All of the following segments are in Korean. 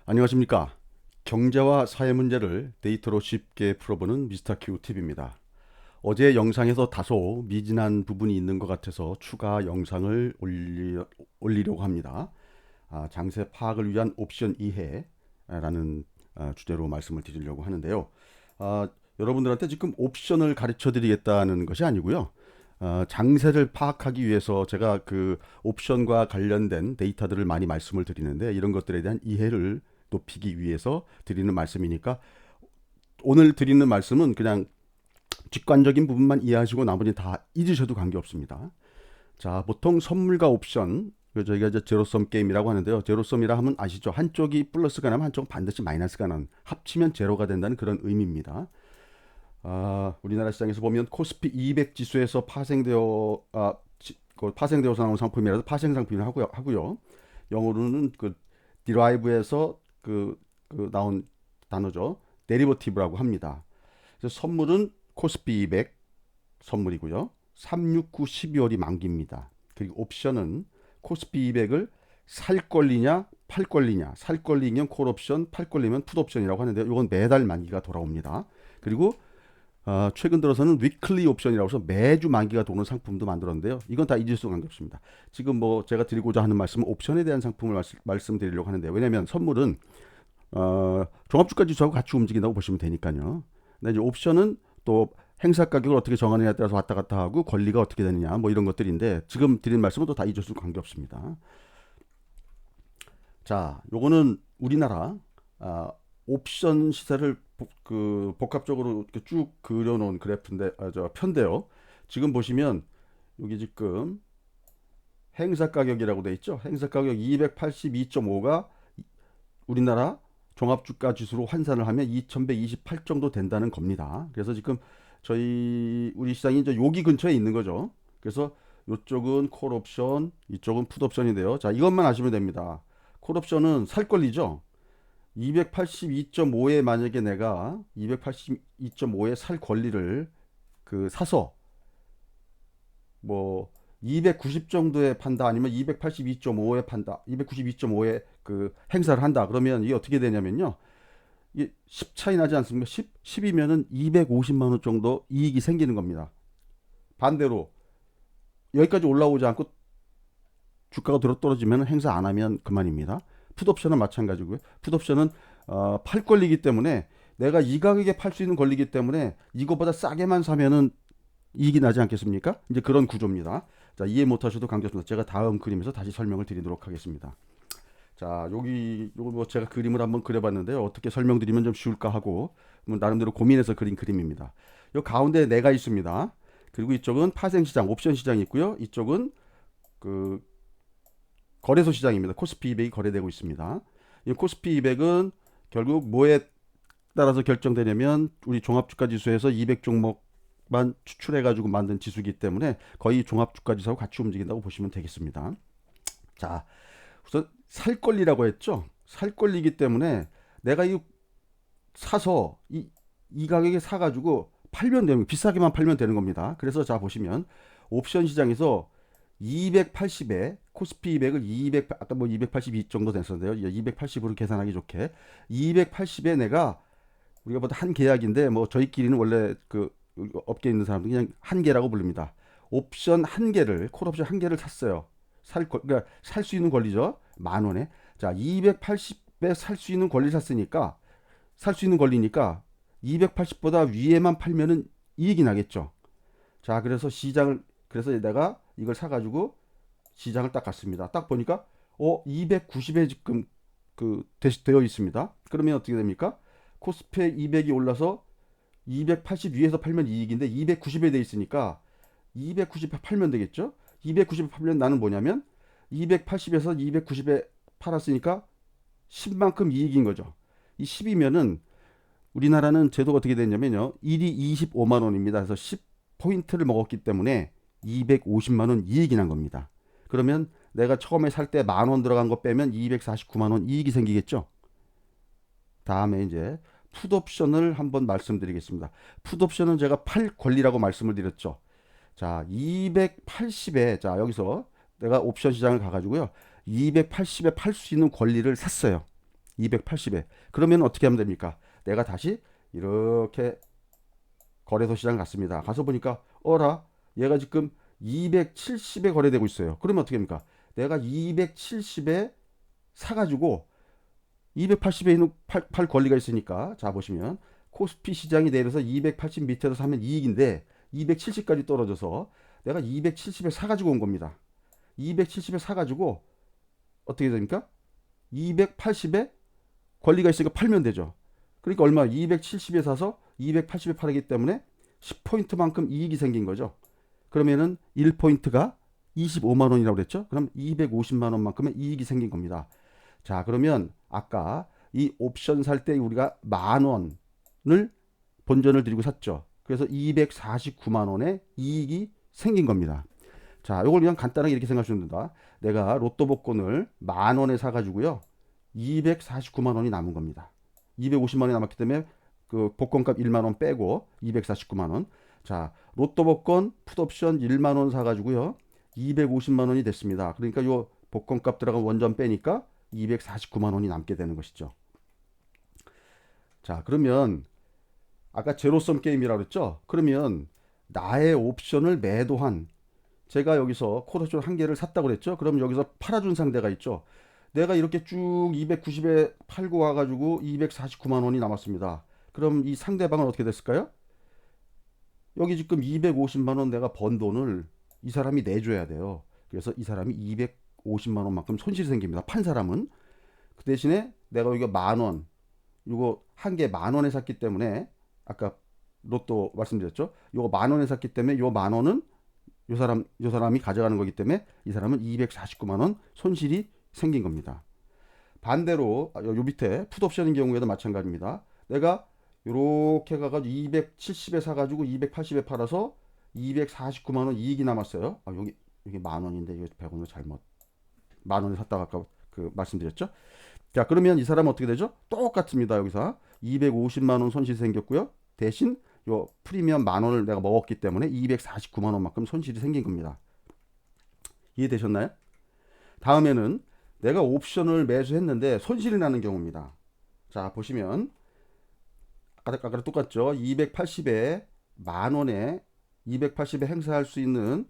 안녕하십니까. 경제와 사회 문제를 데이터로 쉽게 풀어보는 미스터 큐 TV입니다. 어제 영상에서 다소 미진한 부분이 있는 것 같아서 추가 영상을 올리려고 합니다. 장세 파악을 위한 옵션 이해라는 주제로 말씀을 드리려고 하는데요. 여러분들한테 지금 옵션을 가르쳐 드리겠다는 것이 아니고요. 장세를 파악하기 위해서 제가 그 옵션과 관련된 데이터들을 많이 말씀을 드리는데 이런 것들에 대한 이해를 높이기 위해서 드리는 말씀이니까 오늘 드리는 말씀은 그냥 직관적인 부분만 이해하시고 나머지 다 잊으셔도 관계없습니다. 자, 보통 선물과 옵션 저희가 이제 제로섬 게임이라고 하는데요. 제로섬이라 하면 아시죠? 한쪽이 플러스가 나면 한쪽은 반드시 마이너스가 나는 합치면 제로가 된다는 그런 의미입니다. 우리나라 시장에서 보면 코스피 200 지수에서 파생되어서 나온 상품이라서 파생 상품을 하고요. 영어로는 그 디라이브에서 나온 단어죠. 데리버티브라고 합니다. 그래서 선물은 코스피 200 선물이고요. 369 12월이 만기입니다. 그리고 옵션은 코스피 200을 살 권리냐 팔 권리냐, 살 권리면 콜옵션, 팔 권리면 풋옵션이라고 하는데 이건 매달 만기가 돌아옵니다. 그리고 최근 들어서는 위클리 옵션이라고 해서 매주 만기가 도는 상품도 만들었는데요. 이건 다 잊을 수가 관계없습니다. 지금 뭐 제가 드리고자 하는 말씀은 옵션에 대한 상품을 말씀드리려고 하는데 왜냐하면 선물은 종합주가 지수하고 같이 움직인다고 보시면 되니까요. 근데 이제 옵션은 또 행사 가격을 어떻게 정하느냐에 따라서 왔다 갔다 하고 권리가 어떻게 되느냐 뭐 이런 것들인데 지금 드린 말씀은 또 다 잊을 수 관계없습니다. 자, 요거는 우리나라 옵션 시세를 복합적으로 이렇게 쭉 그려놓은 그래프인데 저 편인데요. 지금 보시면 여기 지금 행사 가격이라고 돼 있죠. 행사 가격 282.5가 우리나라 종합주가 지수로 환산을 하면 2128 정도 된다는 겁니다. 그래서 지금 우리 시장이 이제 여기 근처에 있는 거죠. 그래서 이쪽은 콜 옵션, 이쪽은 풋 옵션인데요. 자, 이것만 아시면 됩니다. 콜 옵션은 살 권리죠. 282.5에 만약에 내가 282.5에 살 권리를 사서 뭐 290 정도에 판다 아니면 282.5에 판다 292.5에 행사를 한다 그러면 이게 어떻게 되냐면요 이게 10 차이 나지 않습니까? 10이면은 250만 원 정도 이익이 생기는 겁니다. 반대로 여기까지 올라오지 않고 주가가 떨어지면 행사 안 하면 그만입니다. 풋옵션은 마찬가지고요. 풋옵션은 팔 권리기 때문에 내가 이 가격에 팔 수 있는 권리기 때문에 이거보다 싸게만 사면은 이익이 나지 않겠습니까? 이제 그런 구조입니다. 자, 이해 못하셔도 관계없습니다. 제가 다음 그림에서 다시 설명을 드리도록 하겠습니다. 자, 요거 뭐 제가 그림을 한번 그려봤는데요. 어떻게 설명드리면 좀 쉬울까 하고 나름대로 고민해서 그린 그림입니다. 요 가운데 내가 있습니다. 그리고 이쪽은 파생시장, 옵션 시장이 있고요. 이쪽은 그 거래소 시장입니다. 코스피 200이 거래되고 있습니다. 이 코스피 200은 결국 뭐에 따라서 결정되냐면 우리 종합주가지수에서 200종목만 추출해가지고 만든 지수이기 때문에 거의 종합주가지수하고 같이 움직인다고 보시면 되겠습니다. 자, 우선 살 권리라고 했죠. 살 권리이기 때문에 내가 사서 이 가격에 사가지고 팔면 되는 비싸게만 팔면 되는 겁니다. 그래서 자 보시면 옵션 시장에서 280에 코스피 200을 200 아까 뭐 282 정도 됐었는데요. 280으로 계산하기 좋게 280에 내가 우리가 보다 한 계약인데 뭐 저희끼리는 원래 업계에 있는 사람들 그냥 한 개라고 부릅니다. 옵션 한 개를 콜옵션 한 개를 샀어요. 그러니까 살 수 있는 권리죠. 만 원에. 자, 280에 살 수 있는 권리 샀으니까 살 수 있는 권리니까 280보다 위에만 팔면은 이익이 나겠죠. 자, 그래서 내가 이걸 사가지고 시장을 딱 갔습니다. 딱 보니까 290에 지금 되어 있습니다. 그러면 어떻게 됩니까? 코스피 200이 올라서 280 위에서 팔면 이익인데 290에 돼 있으니까 290에 팔면 되겠죠? 290에 팔면 나는 뭐냐면 280에서 290에 팔았으니까 10만큼 이익인 거죠. 이 10이면은 우리나라는 제도가 어떻게 되냐면요. 1이 25만 원입니다. 그래서 10포인트를 먹었기 때문에 250만 원 이익이 난 겁니다. 그러면 내가 처음에 살 때 만 원 들어간 거 빼면 249만 원 이익이 생기겠죠. 다음에 이제 풋옵션을 한번 말씀드리겠습니다. 풋옵션은 제가 팔 권리라고 말씀을 드렸죠. 자, 280에 자 여기서 내가 옵션 시장을 가가지고요. 280에 팔 수 있는 권리를 샀어요. 280에. 그러면 어떻게 하면 됩니까? 내가 다시 이렇게 거래소 시장 갔습니다. 가서 보니까 어라 얘가 지금 270에 거래되고 있어요. 그러면 어떻게 합니까? 내가 270에 사가지고 280에 있는 팔 권리가 있으니까 자 보시면 코스피 시장이 내려서 280 밑에서 사면 이익인데 270까지 떨어져서 내가 270에 사가지고 온 겁니다. 270에 사가지고 어떻게 됩니까? 280에 권리가 있으니까 팔면 되죠. 그러니까 얼마? 270에 사서 280에 팔기 때문에 10포인트만큼 이익이 생긴 거죠. 그러면은 1포인트가 25만 원이라고 그랬죠? 그럼 250만 원만큼의 이익이 생긴 겁니다. 자, 그러면 아까 이 옵션 살 때 우리가 만 원을 본전을 들이고 샀죠. 그래서 249만 원의 이익이 생긴 겁니다. 자, 이걸 그냥 간단하게 이렇게 생각하시면 된다. 내가 로또 복권을 만 원에 사가지고요. 249만 원이 남은 겁니다. 250만 원이 남았기 때문에 그 복권값 1만 원 빼고 249만 원. 자, 로또 복권 풋옵션 1만 원 사가지고요. 250만 원이 됐습니다. 그러니까 요 복권값 들어간 원전 빼니까 249만 원이 남게 되는 것이죠. 자, 그러면 아까 제로섬 게임이라고 그랬죠? 그러면 나의 옵션을 매도한 제가 여기서 콜옵션 한 개를 샀다고 그랬죠? 그럼 여기서 팔아준 상대가 있죠? 내가 이렇게 쭉 290에 팔고 와가지고 249만 원이 남았습니다. 그럼 이 상대방은 어떻게 됐을까요? 여기 지금 250만 원 내가 번 돈을 이 사람이 내줘야 돼요. 그래서 이 사람이 250만 원만큼 손실이 생깁니다. 판 사람은. 그 대신에 내가 여기 만 원, 이거 한 개 만 원에 샀기 때문에 아까 로또 말씀드렸죠? 이거 만 원에 샀기 때문에 요 만 원은 요 사람이 가져가는 거기 때문에 이 사람은 249만 원 손실이 생긴 겁니다. 반대로 요 밑에 풋옵션인 경우에도 마찬가지입니다. 내가 요렇게 가가지고 270에 사가지고 280에 팔아서 249만 원 이익이 남았어요. 여기 만 원인데 이거 100원을 잘못 만 원에 샀다가 아까 그 말씀드렸죠. 자, 그러면 이 사람은 어떻게 되죠? 똑같습니다. 여기서 250만 원 손실이 생겼고요. 대신 요 프리미엄 만 원을 내가 먹었기 때문에 249만 원만큼 손실이 생긴 겁니다. 이해되셨나요? 다음에는 내가 옵션을 매수했는데 손실이 나는 경우입니다. 자, 보시면 아까랑 똑같죠. 280에 만 원에 280에 행사할 수 있는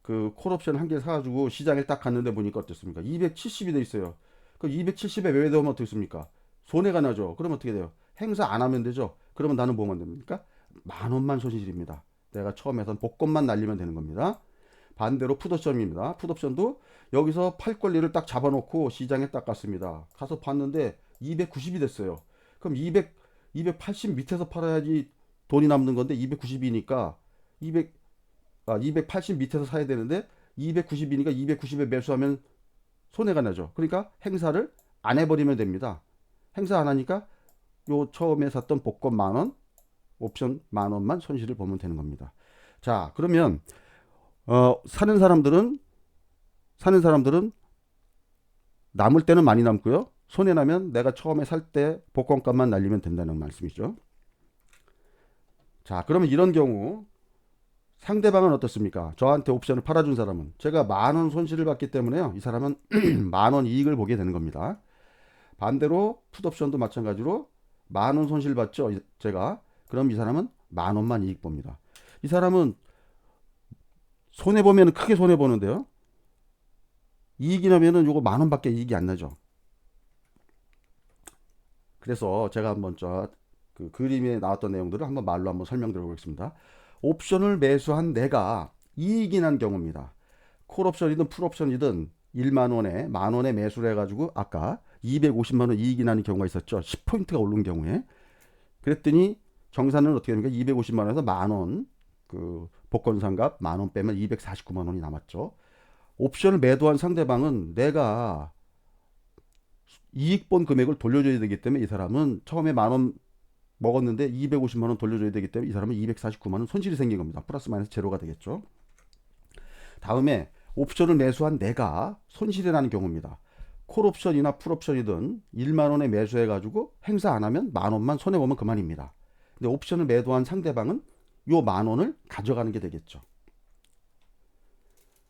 그 콜옵션 한 개 사가지고 시장에 딱 갔는데 보니까 어떻습니까? 270이 돼 있어요. 그 270에 매도하면 어떻습니까? 손해가 나죠. 그러면 어떻게 돼요? 행사 안 하면 되죠. 그러면 나는 뭐만 됩니까? 만 원만 손실입니다. 내가 처음에선 복권만 날리면 되는 겁니다. 반대로 풋옵션입니다. 풋옵션도 여기서 팔 권리를 딱 잡아놓고 시장에 딱 갔습니다. 가서 봤는데 290이 됐어요. 그럼 280 밑에서 팔아야지 돈이 남는 건데 290이니까 280 밑에서 사야 되는데 290이니까 290에 매수하면 손해가 나죠. 그러니까 행사를 안 해버리면 됩니다. 행사 안 하니까 요 처음에 샀던 복권 만 원, 옵션 만 원만 손실을 보면 되는 겁니다. 자, 그러면 사는 사람들은 남을 때는 많이 남고요. 손해 나면 내가 처음에 살 때 복권값만 날리면 된다는 말씀이죠. 자, 그러면 이런 경우 상대방은 어떻습니까? 저한테 옵션을 팔아준 사람은 제가 만 원 손실을 받기 때문에요. 이 사람은 만 원 이익을 보게 되는 겁니다. 반대로 풋옵션도 마찬가지로 만 원 손실 받죠. 제가 그럼 이 사람은 만 원만 이익 봅니다. 이 사람은 손해 보면 크게 손해 보는데요. 이익이 나면은 요거 만 원밖에 이익이 안 나죠. 그래서 제가 한번 그 그림에 나왔던 내용들을 한번 말로 한번 설명드려 보겠습니다. 옵션을 매수한 내가 이익이 난 경우입니다. 콜옵션이든 풀옵션이든 1만 원에 만 원에 매수를 해가지고 아까 250만 원 이익이 나는 경우가 있었죠. 10포인트가 오른 경우에. 그랬더니 정산은 어떻게 됩니까? 250만 원에서 만 원, 그 복권상값 만 원 빼면 249만 원이 남았죠. 옵션을 매도한 상대방은 내가 이익 본 금액을 돌려줘야 되기 때문에 이 사람은 처음에 만 원 먹었는데 250만 원 돌려줘야 되기 때문에 이 사람은 249만 원 손실이 생긴 겁니다. 플러스 마이너스 제로가 되겠죠. 다음에 옵션을 매수한 내가 손실이 나는 경우입니다. 콜옵션이나 풀옵션이든 1만 원에 매수해 가지고 행사 안 하면 만 원만 손해 보면 그만입니다. 근데 옵션을 매도한 상대방은 요 만 원을 가져가는 게 되겠죠.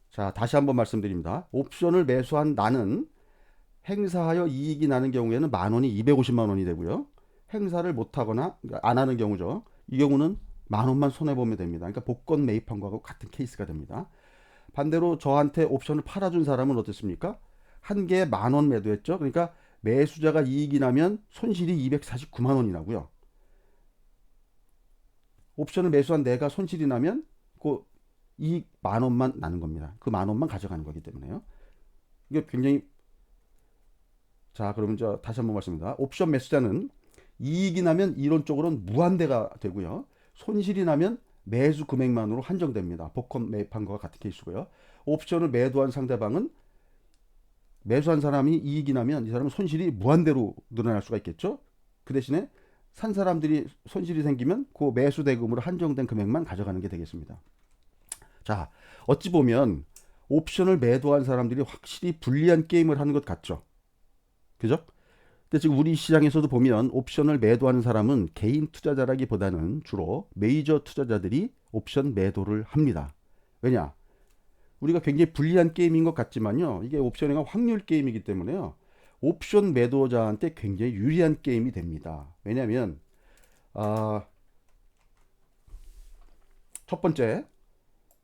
자, 다시 한번 말씀드립니다. 옵션을 매수한 나는 행사하여 이익이 나는 경우에는 만 원이 250만 원이 되고요. 행사를 못 하거나 안 하는 경우죠. 이 경우는 만 원만 손해 보면 됩니다. 그러니까 복권 매입한 거하고 같은 케이스가 됩니다. 반대로 저한테 옵션을 팔아준 사람은 어땠습니까? 한 개에 만 원 매도했죠. 그러니까 매수자가 이익이 나면 손실이 249만 원이 나고요. 옵션을 매수한 내가 손실이 나면 그 이익 만 원만 나는 겁니다. 그 만 원만 가져가는 거기 때문에요. 이게 굉장히 자, 그러면 저 다시 한번 말씀드립니다. 옵션 매수자는 이익이 나면 이론적으로는 무한대가 되고요. 손실이 나면 매수 금액만으로 한정됩니다. 복권 매입한 거와 같은 케이스고요. 옵션을 매도한 상대방은 매수한 사람이 이익이 나면 이 사람은 손실이 무한대로 늘어날 수가 있겠죠. 그 대신에 산 사람들이 손실이 생기면 그 매수 대금으로 한정된 금액만 가져가는 게 되겠습니다. 자, 어찌 보면 옵션을 매도한 사람들이 확실히 불리한 게임을 하는 것 같죠. 그죠? 근데 지금 우리 시장에서도 보면 옵션을 매도하는 사람은 개인 투자자라기보다는 주로 메이저 투자자들이 옵션 매도를 합니다. 왜냐? 우리가 굉장히 불리한 게임인 것 같지만요. 이게 옵션이가 확률 게임이기 때문에요. 옵션 매도자한테 굉장히 유리한 게임이 됩니다. 왜냐하면 첫 번째,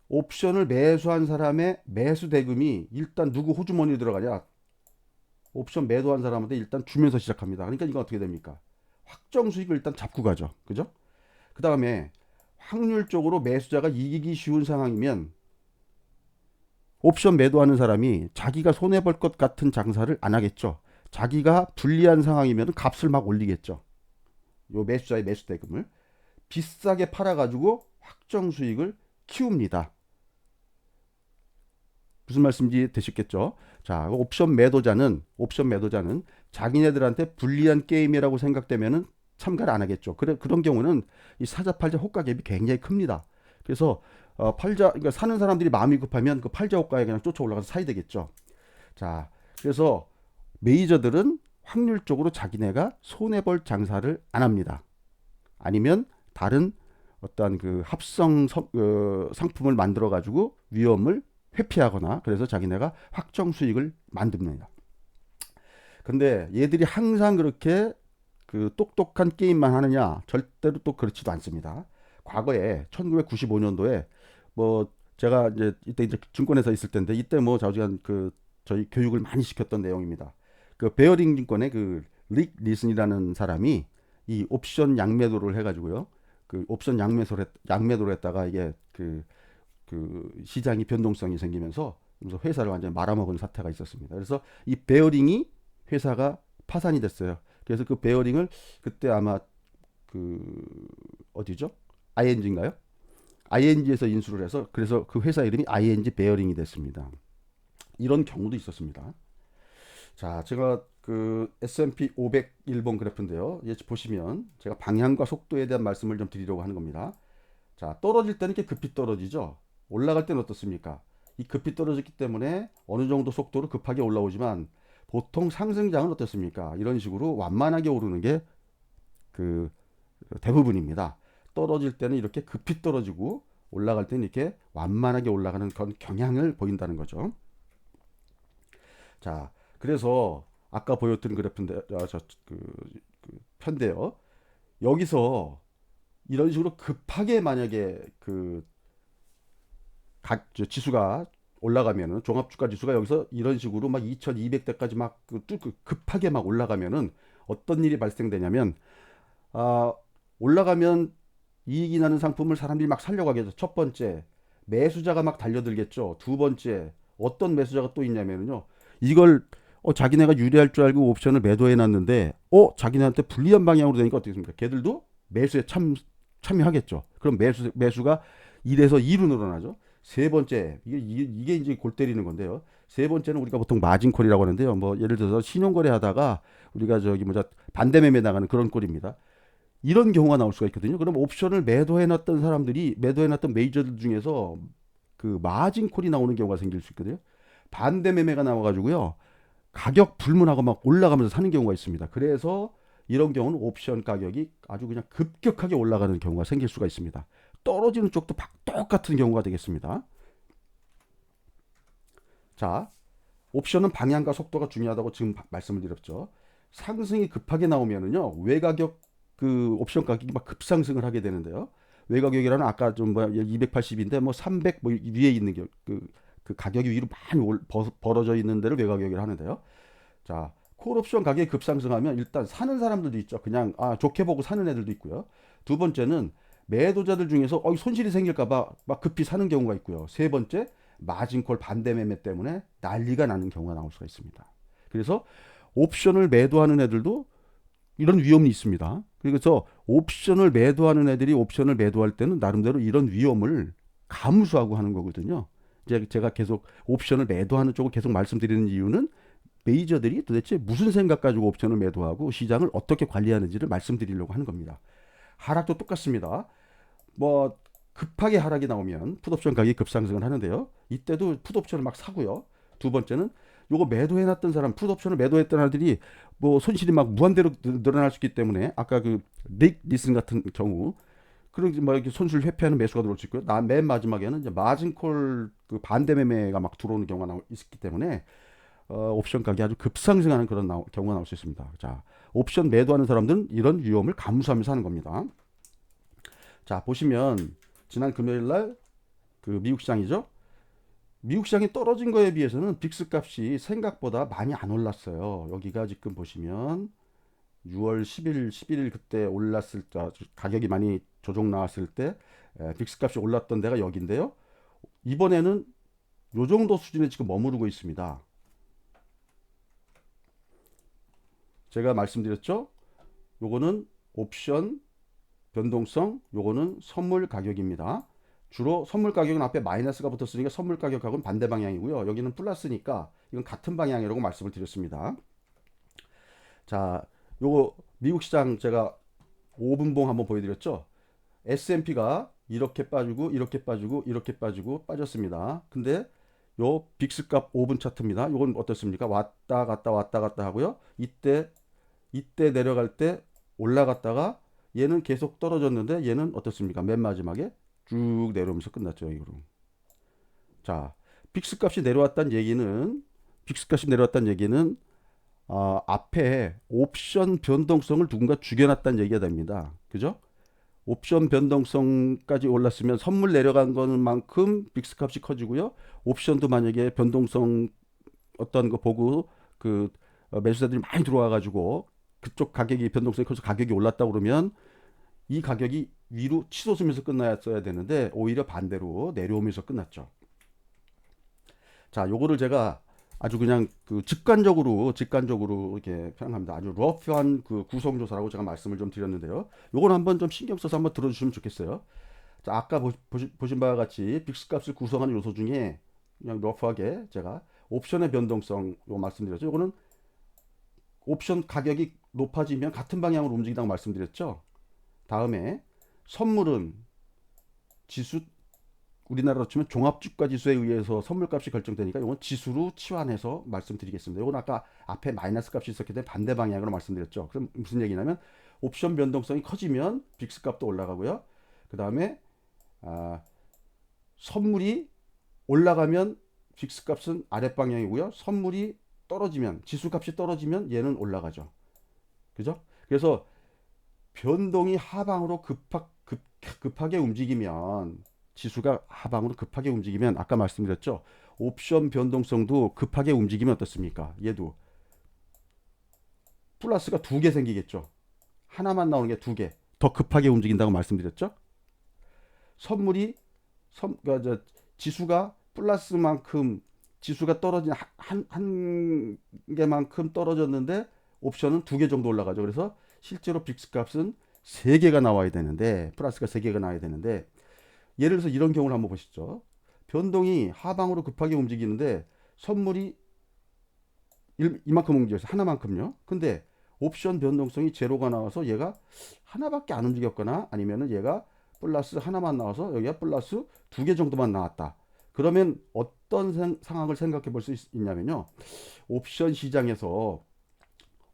옵션을 매수한 사람의 매수 대금이 일단 누구 호주머니에 들어가냐? 옵션 매도한 사람한테 일단 주면서 시작합니다. 그러니까 이건 어떻게 됩니까? 확정 수익을 일단 잡고 가죠. 그죠? 그 다음에 확률적으로 매수자가 이기기 쉬운 상황이면 옵션 매도하는 사람이 자기가 손해볼 것 같은 장사를 안 하겠죠. 자기가 불리한 상황이면 값을 막 올리겠죠. 요 매수자의 매수 대금을 비싸게 팔아가지고 확정 수익을 키웁니다. 무슨 말씀인지 되셨겠죠? 자, 옵션 매도자는 자기네들한테 불리한 게임이라고 생각되면은 참가를 안 하겠죠. 그런 경우는 이 사자 팔자 호가 갭이 굉장히 큽니다. 그래서 그러니까 사는 사람들이 마음이 급하면 그 팔자 호가에 그냥 쫓아 올라가서 사야 되겠죠. 자, 그래서 메이저들은 확률적으로 자기네가 손해볼 장사를 안 합니다. 아니면 다른 어떠한 그 합성 상품을 만들어 가지고 위험을 회피하거나 그래서 자기네가 확정 수익을 만듭니다. 근데 얘들이 항상 그렇게 그 똑똑한 게임만 하느냐? 절대로 또 그렇지도 않습니다. 과거에 1995년도에 뭐 제가 이제 증권회사 있을 때인데 이때 뭐 자주간 그 저희 교육을 많이 시켰던 내용입니다. 그 베어링 증권의 그 릭 리슨이라는 사람이 이 옵션 양매도를 해가지고요. 그 옵션 양매도를 했다가 이게 그 시장이 변동성이 생기면서 그래서 회사를 완전히 말아먹은 사태가 있었습니다. 그래서 이 베어링이 회사가 파산이 됐어요. 그래서 그 베어링을 그때 아마 그 어디죠? ING인가요? ING에서 인수를 해서 그래서 그 회사 이름이 ING 베어링이 됐습니다. 이런 경우도 있었습니다. 자, 제가 그 S&P 500 일본 그래프인데요. 보시면 제가 방향과 속도에 대한 말씀을 좀 드리려고 하는 겁니다. 자, 떨어질 때는 이렇게 급히 떨어지죠. 올라갈 때는 어떻습니까? 이 급히 떨어졌기 때문에 어느 정도 속도로 급하게 올라오지만 보통 상승장은 어떻습니까? 이런 식으로 완만하게 오르는 게 그 대부분입니다. 떨어질 때는 이렇게 급히 떨어지고 올라갈 때는 이렇게 완만하게 올라가는 그런 경향을 보인다는 거죠. 자, 그래서 아까 보여드린 그래프인데 편인데요. 여기서 이런 식으로 급하게 만약에 각 지수가 올라가면은 종합주가 지수가 여기서 이런 식으로 막 2200대까지 막 급하게 막 올라가면은 어떤 일이 발생되냐면 올라가면 이익이 나는 상품을 사람들이 막 살려고 하겠죠. 첫 번째, 매수자가 막 달려들겠죠. 두 번째, 어떤 매수자가 또 있냐면요. 이걸 자기네가 유리할 줄 알고 옵션을 매도해 놨는데 자기네한테 불리한 방향으로 되니까 어떻게 됩니까? 걔들도 매수에 참여하겠죠. 그럼 매수가 1에서 2로 늘어나죠. 세 번째, 이게 이제 골 때리는 건데요. 세 번째는 우리가 보통 마진콜이라고 하는데요. 뭐 예를 들어서 신용거래 하다가 우리가 반대 매매 나가는 그런 꼴입니다. 이런 경우가 나올 수가 있거든요. 그럼 옵션을 매도해놨던 사람들이 매도해놨던 메이저들 중에서 그 마진콜이 나오는 경우가 생길 수 있거든요. 반대 매매가 나와가지고요. 가격 불문하고 막 올라가면서 사는 경우가 있습니다. 그래서 이런 경우는 옵션 가격이 아주 그냥 급격하게 올라가는 경우가 생길 수가 있습니다. 떨어지는 쪽도 똑같은 경우가 되겠습니다. 자, 옵션은 방향과 속도가 중요하다고 지금 말씀을 드렸죠. 상승이 급하게 나오면은요, 외가격 그 옵션 가격이 막 급상승을 하게 되는데요. 외가격이라는 아까 좀 뭐 280인데 뭐 300 뭐 위에 있는 그 가격이 위로 많이 벌어져 있는 데를 외가격이라 하는데요. 자, 콜옵션 가격이 급상승하면 일단 사는 사람들도 있죠. 그냥 좋게 보고 사는 애들도 있고요. 두 번째는 매도자들 중에서 손실이 생길까봐 막 급히 사는 경우가 있고요. 세 번째, 마진콜 반대 매매 때문에 난리가 나는 경우가 나올 수가 있습니다. 그래서 옵션을 매도하는 애들도 이런 위험이 있습니다. 그래서 옵션을 매도하는 애들이 옵션을 매도할 때는 나름대로 이런 위험을 감수하고 하는 거거든요. 이제 제가 계속 옵션을 매도하는 쪽을 계속 말씀드리는 이유는 메이저들이 도대체 무슨 생각 가지고 옵션을 매도하고 시장을 어떻게 관리하는지를 말씀드리려고 하는 겁니다. 하락도 똑같습니다. 뭐 급하게 하락이 나오면 풋옵션 가격이 급상승을 하는데요. 이때도 풋옵션을 막 사고요. 두 번째는 요거 매도해놨던 사람, 풋옵션을 매도했던 아들이 뭐 손실이 막 무한대로 늘어날 수 있기 때문에 아까 닉 리슨 같은 경우 그런 뭐 이렇게 손실 회피하는 매수가 들어올 수 있고요. 맨 마지막에는 이제 마진콜 그 반대 매매가 막 들어오는 경우가 있기 때문에 옵션 가격이 아주 급상승하는 그런 경우가 나올 수 있습니다. 자, 옵션 매도하는 사람들은 이런 위험을 감수하면서 하는 겁니다. 자, 보시면 지난 금요일 날 그 미국 시장이죠. 미국 시장이 떨어진 거에 비해서는 빅스 값이 생각보다 많이 안 올랐어요. 여기가 지금 보시면 6월 10일, 11일 그때 올랐을 때 가격이 많이 조정 나왔을 때 빅스 값이 올랐던 데가 여기인데요. 이번에는 요 정도 수준에 지금 머무르고 있습니다. 제가 말씀드렸죠. 요거는 옵션 변동성, 요거는 선물 가격입니다. 주로 선물 가격은 앞에 마이너스가 붙었으니까 선물 가격하고는 반대 방향이고요. 여기는 플러스니까 이건 같은 방향이라고 말씀을 드렸습니다. 자, 요거 미국 시장 제가 5분봉 한번 보여드렸죠. S&P가 이렇게 빠지고 이렇게 빠지고 이렇게 빠지고 빠졌습니다. 근데 요 빅스 값 5분 차트입니다. 요건 어떻습니까? 왔다 갔다 왔다 갔다 하고요. 이때 내려갈 때 올라갔다가 얘는 계속 떨어졌는데 얘는 어떻습니까? 맨 마지막에 쭉 내려오면서 끝났죠. 이거로. 자, 빅스 값이 내려왔다는 얘기는 앞에 옵션 변동성을 누군가 죽여놨다는 얘기가 됩니다. 그죠? 옵션 변동성까지 올랐으면 선물 내려간 거는 만큼 빅스 값이 커지고요. 옵션도 만약에 변동성 어떤 거 보고 매수자들이 많이 들어와 가지고 그쪽 가격이 변동성이 커서 가격이 올랐다 그러면 이 가격이 위로 치솟으면서 끝났어야 되는데 오히려 반대로 내려오면서 끝났죠. 자, 요거를 제가 아주 그냥 직관적으로 이렇게 표현합니다. 아주 러프한 구성 조사라고 제가 말씀을 좀 드렸는데요. 요건 한번 좀 신경 써서 한번 들어주시면 좋겠어요. 자, 아까 보신 바와 같이 빅스 값을 구성하는 요소 중에 그냥 러프하게 제가 옵션의 변동성 요 말씀드렸죠. 요거는 옵션 가격이 높아지면 같은 방향으로 움직인다고 말씀드렸죠. 다음에 선물은 지수 우리나라로 치면 종합주가 지수에 의해서 선물값이 결정되니까 이건 지수로 치환해서 말씀드리겠습니다. 이건 아까 앞에 마이너스 값이 있었기 때문에 반대 방향으로 말씀드렸죠. 그럼 무슨 얘기냐면 옵션 변동성이 커지면 빅스 값도 올라가고요. 그 다음에 선물이 올라가면 빅스 값은 아랫방향이고요. 선물이 떨어지면 지수 값이 떨어지면 얘는 올라가죠. 그죠? 그래서 변동이 하방으로 급하게 움직이면 지수가 하방으로 급하게 움직이면 아까 말씀드렸죠. 옵션 변동성도 급하게 움직이면 어떻습니까? 얘도 플러스가 두 개 생기겠죠. 하나만 나오는 게 두 개. 더 급하게 움직인다고 말씀드렸죠. 그러니까 지수가 플러스만큼 지수가 떨어진 한 개만큼 떨어졌는데 옵션은 두 개 정도 올라가죠. 그래서 실제로 빅스 값은 세 개가 나와야 되는데 플러스가 세 개가 나와야 되는데 예를 들어서 이런 경우를 한번 보시죠. 변동이 하방으로 급하게 움직이는데 선물이 이만큼 움직였어요. 하나만큼요. 근데 옵션 변동성이 제로가 나와서 얘가 하나밖에 안 움직였거나 아니면은 얘가 플러스 하나만 나와서 여기가 플러스 두 개 정도만 나왔다. 그러면 어떤 상황을 생각해 볼 수 있냐면요. 옵션 시장에서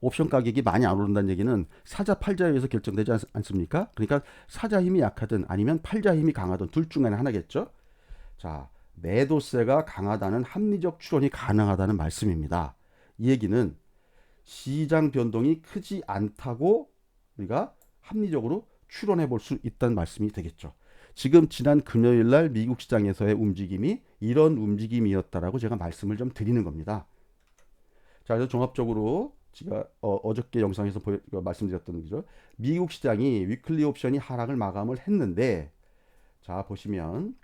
옵션 가격이 많이 안 오른다는 얘기는 사자 팔자에 의해서 결정되지 않습니까? 그러니까 사자 힘이 약하든 아니면 팔자 힘이 강하든 둘 중에 하나겠죠. 자, 매도세가 강하다는 합리적 추론이 가능하다는 말씀입니다. 이 얘기는 시장 변동이 크지 않다고 우리가 합리적으로 추론해 볼 수 있다는 말씀이 되겠죠. 지금 지난 금요일 날 미국 시장에서의 움직임이 이런 움직임이었다라고 제가 말씀을 좀 드리는 겁니다. 자, 그래서 종합적으로 제가 어저께 영상에서 말씀드렸던 거죠. 미국 시장이 위클리 옵션이 하락을 마감을 했는데, 자 보시면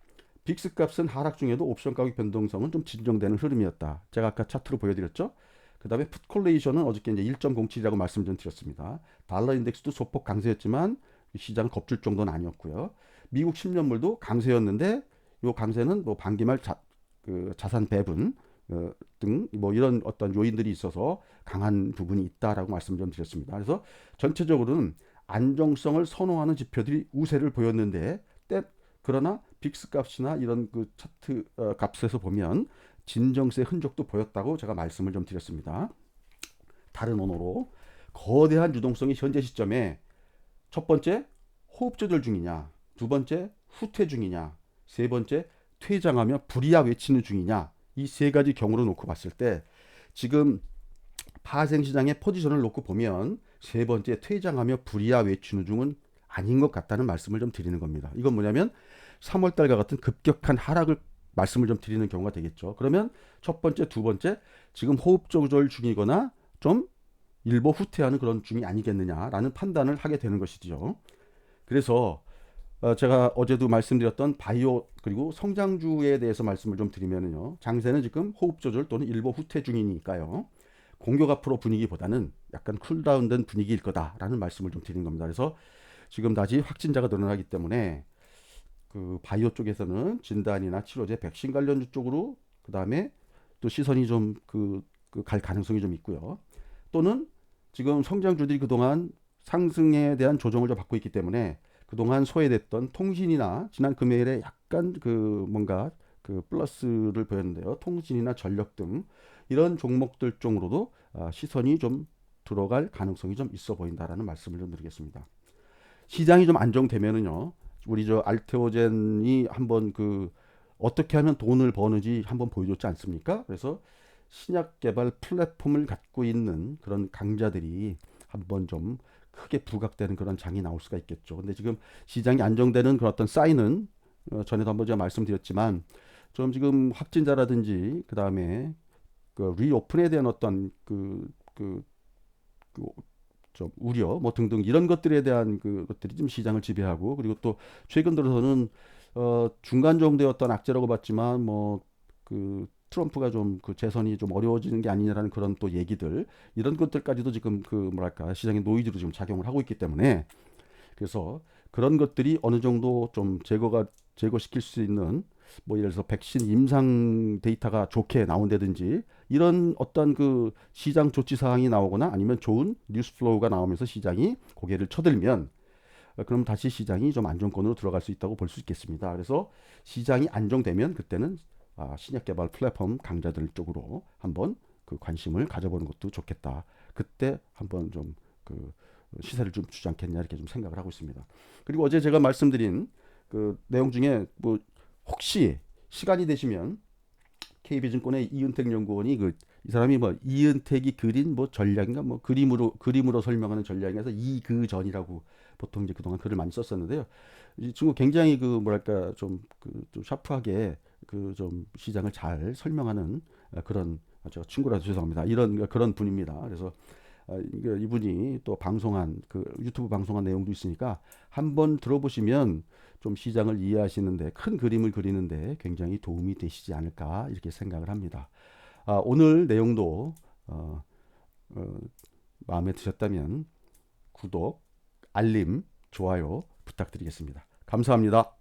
빅스 값은 하락 중에도 옵션 가격 변동성은 좀 진정되는 흐름이었다. 제가 아까 차트로 보여드렸죠. 그 다음에 풋 콜레이션은 어저께 이제 1.07이라고 말씀 좀 드렸습니다. 달러 인덱스도 소폭 강세였지만 시장을 겁줄 정도는 아니었고요. 미국 10년물도 강세였는데 이 강세는 뭐 반기말 자산 배분 등 뭐 이런 어떤 요인들이 있어서 강한 부분이 있다라고 말씀 좀 드렸습니다. 그래서 전체적으로는 안정성을 선호하는 지표들이 우세를 보였는데 그러나 빅스 값이나 이런 그 차트 값에서 보면 진정세 흔적도 보였다고 제가 말씀을 좀 드렸습니다. 다른 언어로 거대한 유동성이 현재 시점에 첫 번째 호흡 조절 중이냐, 두 번째 후퇴 중이냐, 세 번째 퇴장하며 불이야 외치는 중이냐, 이 세 가지 경우를 놓고 봤을 때 지금 파생 시장의 포지션을 놓고 보면 세 번째 퇴장하며 불이야 외치는 중은 아닌 것 같다는 말씀을 좀 드리는 겁니다. 이건 뭐냐면 3월달과 같은 급격한 하락을 말씀을 좀 드리는 경우가 되겠죠. 그러면 첫 번째, 두 번째 지금 호흡 조절 중이거나 좀 일부 후퇴하는 그런 중이 아니겠느냐라는 판단을 하게 되는 것이죠. 그래서 제가 어제도 말씀드렸던 바이오 그리고 성장주에 대해서 말씀을 좀 드리면요. 장세는 지금 호흡 조절 또는 일부 후퇴 중이니까요. 공격 앞으로 분위기보다는 약간 쿨다운된 분위기일 거다라는 말씀을 좀 드리는 겁니다. 그래서 지금 다시 확진자가 늘어나기 때문에 그 바이오 쪽에서는 진단이나 치료제, 백신 관련주 쪽으로 그 다음에 또 시선이 좀 갈 가능성이 좀 있고요. 또는 지금 성장주들이 그동안 상승에 대한 조정을 좀 받고 있기 때문에 그동안 소외됐던 통신이나 지난 금요일에 약간 뭔가 플러스를 보였는데요. 통신이나 전력 등 이런 종목들 쪽으로도 시선이 좀 들어갈 가능성이 좀 있어 보인다라는 말씀을 좀 드리겠습니다. 시장이 좀 안정되면은요. 우리 저 알테오젠이 한번 어떻게 하면 돈을 버는지 한번 보여줬지 않습니까? 그래서 신약 개발 플랫폼을 갖고 있는 그런 강자들이 한번 좀 크게 부각되는 그런 장이 나올 수가 있겠죠. 근데 지금 시장이 안정되는 그런 어떤 사인은 전에도 한번 제가 말씀드렸지만 좀 지금 확진자라든지 그 다음에 리오픈에 대한 어떤 좀 우려 뭐 등등 이런 것들에 대한 것들이 좀 시장을 지배하고 그리고 또 최근 들어서는 중간 정도의 어떤 악재라고 봤지만 뭐 트럼프가 좀 재선이 좀 어려워지는 게 아니냐라는 그런 또 얘기들 이런 것들까지도 지금 뭐랄까 시장의 노이즈로 지금 작용을 하고 있기 때문에 그래서 그런 것들이 어느 정도 좀 제거시킬 수 있는 뭐 예를 들어서 백신 임상 데이터가 좋게 나온다든지 이런 어떤 시장 조치 사항이 나오거나 아니면 좋은 뉴스 플로우가 나오면서 시장이 고개를 쳐들면 그럼 다시 시장이 좀 안정권으로 들어갈 수 있다고 볼 수 있겠습니다. 그래서 시장이 안정되면 그때는 신약 개발 플랫폼 강자들 쪽으로 한번 관심을 가져보는 것도 좋겠다. 그때 한번 좀 시세를 좀 주지 않겠냐 이렇게 좀 생각을 하고 있습니다. 그리고 어제 제가 말씀드린 내용 중에 뭐 혹시 시간이 되시면 KB증권의 이은택 연구원이 이 사람이 뭐 이은택이 그린 뭐 전략인가 뭐 그림으로 설명하는 전략에서 이그전이라고 보통 이제 그동안 글을 많이 썼었는데요. 이 친구 굉장히 뭐랄까 좀 샤프하게 좀 시장을 잘 설명하는 그런 저 친구라서 죄송합니다. 이런 그런 분입니다. 그래서 이분이 또 방송한 유튜브 방송한 내용도 있으니까 한번 들어보시면 좀 시장을 이해하시는데 큰 그림을 그리는데 굉장히 도움이 되시지 않을까 이렇게 생각을 합니다. 오늘 내용도 마음에 드셨다면 구독, 알림, 좋아요 부탁드리겠습니다. 감사합니다.